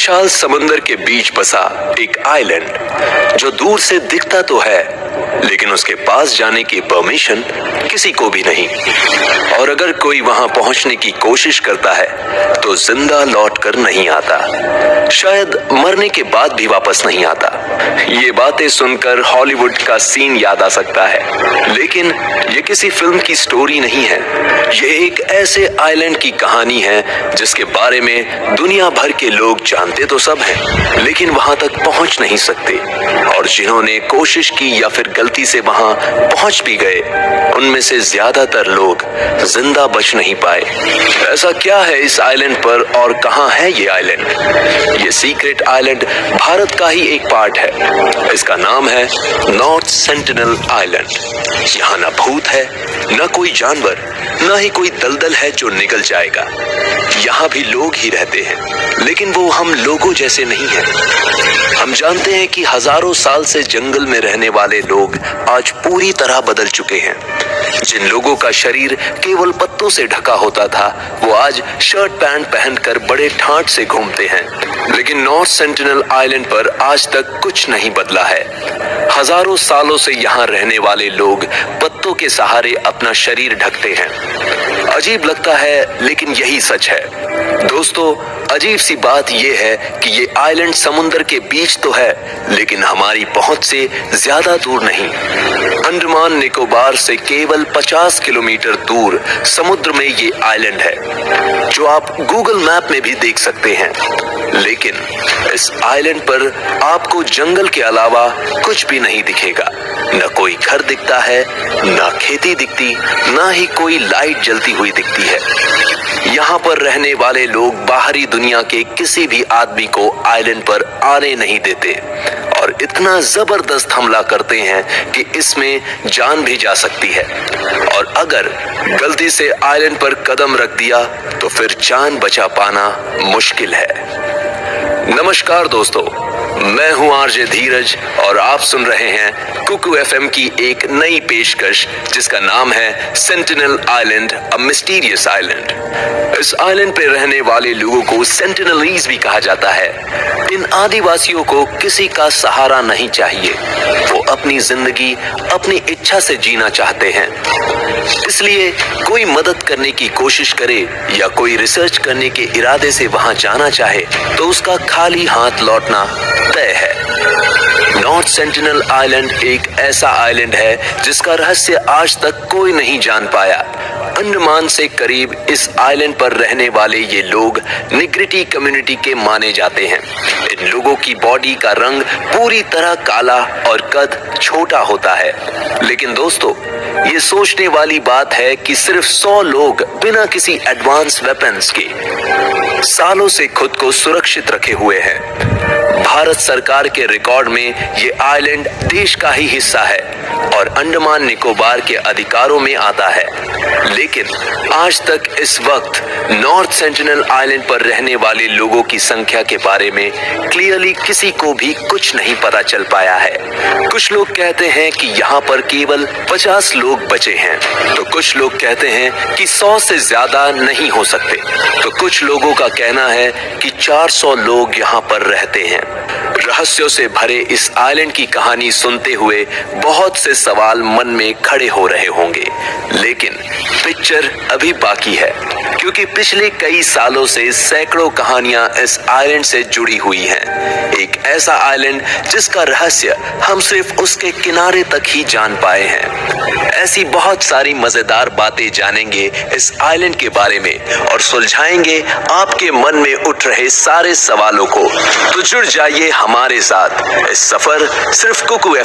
विशाल समुद्र के बीच बसा एक आइलैंड जो दूर से दिखता तो है, लेकिन उसके पास जाने की परमिशन किसी को भी नहीं। और अगर कोई वहां पहुंचने की कोशिश करता है तो जिंदा लौट कर नहीं आता, शायद मरने के बाद भी वापस नहीं आता। ये बातें सुनकर हॉलीवुड का सीन याद आ सकता है, लेकिन ये किसी फिल्म की स्टोरी नहीं है। ये एक ऐसे आइलैंड की कहानी है जिसके बारे में दुनिया भर के लोग जानते तो सब हैं, लेकिन वहां तक पहुंच नहीं सकते। और जिन्होंने कोशिश की या फिर गलती से वहां पहुंच भी गए, उनमें से ज्यादातर लोग जिंदा बच नहीं पाए। ऐसा क्या है इस आइलैंड पर और कहां है ये आइलैंड? ये सीक्रेट आइलैंड भारत का ही एक पार्ट है। इसका नाम है नॉर्थ सेंटिनल आइलैंड। यहाँ ना भूत है, ना कोई जानवर, ना ही कोई दलदल है जो निगल जाएगा। यहाँ भी लोग ही रहते हैं, लेकिन वो हम लोगों जैसे नहीं हैं। हम जानते हैं कि हजारों साल से जंगल में रहने वाले लोग आज पूरी तरह बदल चुके हैं। जिन लोगों का शरीर केवल पत्तों से ढका होता था, वो आज शर्ट पैंट पहनकर बड़े ठाट से घूमते हैं। लेकिन नॉर्थ सेंटिनल आइलैंड पर आज तक कुछ नहीं बदला है। हजारों सालों से यहाँ रहने वाले लोग पत्तों के सहारे अपना शरीर ढकते हैं। अजीब लगता है, लेकिन यही सच है। दोस्तों, अजीब सी बात यह है कि ये आइलैंड समुद्र के बीच तो है, लेकिन हमारी पहुंच से ज्यादा दूर नहीं। अंडमान निकोबार से केवल 50 किलोमीटर दूर समुद्र में ये आइलैंड है, जो आप गूगल मैप में भी देख सकते हैं। लेकिन इस आइलैंड पर आपको जंगल के अलावा कुछ भी नहीं दिखेगा। न कोई घर दिखता है, न खेती दिखती, न ही कोई लाइट जलती हुई दिखती है। यहाँ पर रहने वाले लोग बाहरी दुनिया के किसी भी आदमी को आइलैंड पर आने नहीं देते और इतना जबरदस्त हमला करते हैं कि इसमें जान भी जा सकती है। और अगर गलती से आइलैंड पर कदम रख दिया तो फिर जान बचा पाना मुश्किल है। नमस्कार दोस्तों, मैं हूं आरजे धीरज और आप सुन रहे हैं कुकू एफएम की एक नई पेशकश जिसका नाम है सेंटिनल आइलैंड, अ मिस्टीरियस आइलैंड। इस आइलैंड पे रहने वाले लोगों को सेंटिनलीज भी कहा जाता है। इन आदिवासियों को किसी का सहारा नहीं चाहिए। वो अपनी जिंदगी अपनी इच्छा से जीना चाहते हैं। इसलिए कोई मदद करने की कोशिश करे या कोई रिसर्च करने के इरादे से वहां जाना चाहे तो उसका खाली हाथ लौटना तय है। नॉर्थ सेंटिनल आइलैंड एक ऐसा आइलैंड है जिसका रहस्य आज तक कोई नहीं जान पाया। अंडमान से करीब इस आइलैंड पर रहने वाले ये लोग निग्रिटी कम्युनिटी के माने जाते हैं। इन लोगों की बॉडी का रंग पूरी तरह काला और कद छोटा होता है। लेकिन दोस्तों, ये सोचने वाली बात है कि सिर्फ 100 लोग बिना किसी एडवांस वेपन्स के सालों से खुद को सुरक्षित रखे हुए हैं। भारत सरकार के रिकॉर्ड में ये आइलैंड देश का ही हिस्सा है और अंडमान निकोबार के अधिकारों में आता है। लेकिन आज तक इस वक्त नॉर्थ सेंटिनल आइलैंड पर रहने वाले लोगों की संख्या के बारे में क्लियरली किसी को भी कुछ नहीं पता चल पाया है। कुछ लोग कहते हैं कि यहाँ पर केवल 50 लोग बचे हैं, तो कुछ लोग कहते हैं कि 100 से ज्यादा नहीं हो सकते, तो कुछ लोगों का कहना है कि 400 लोग यहाँ पर रहते हैं। रहस्यों से भरे इस आइलैंड की कहानी सुनते हुए बहुत से सवाल मन में खड़े हो रहे होंगे, लेकिन पिक्चर अभी बाकी है, क्योंकि पिछले कई सालों से सैकड़ों कहानियां इस आइलैंड से जुड़ी हुई हैं। एक ऐसा आइलैंड जिसका रहस्य हम सिर्फ उसके किनारे तक ही जान पाए हैं। ऐसी बहुत सारी मजेदार बातें जानेंगे इस आइलैंड के बारे में और सुलझाएंगे आपके मन में उठ रहे सारे सवालों को। तो जुड़ जाइए हमारे साथ। इस सफर सिर्फ कुकू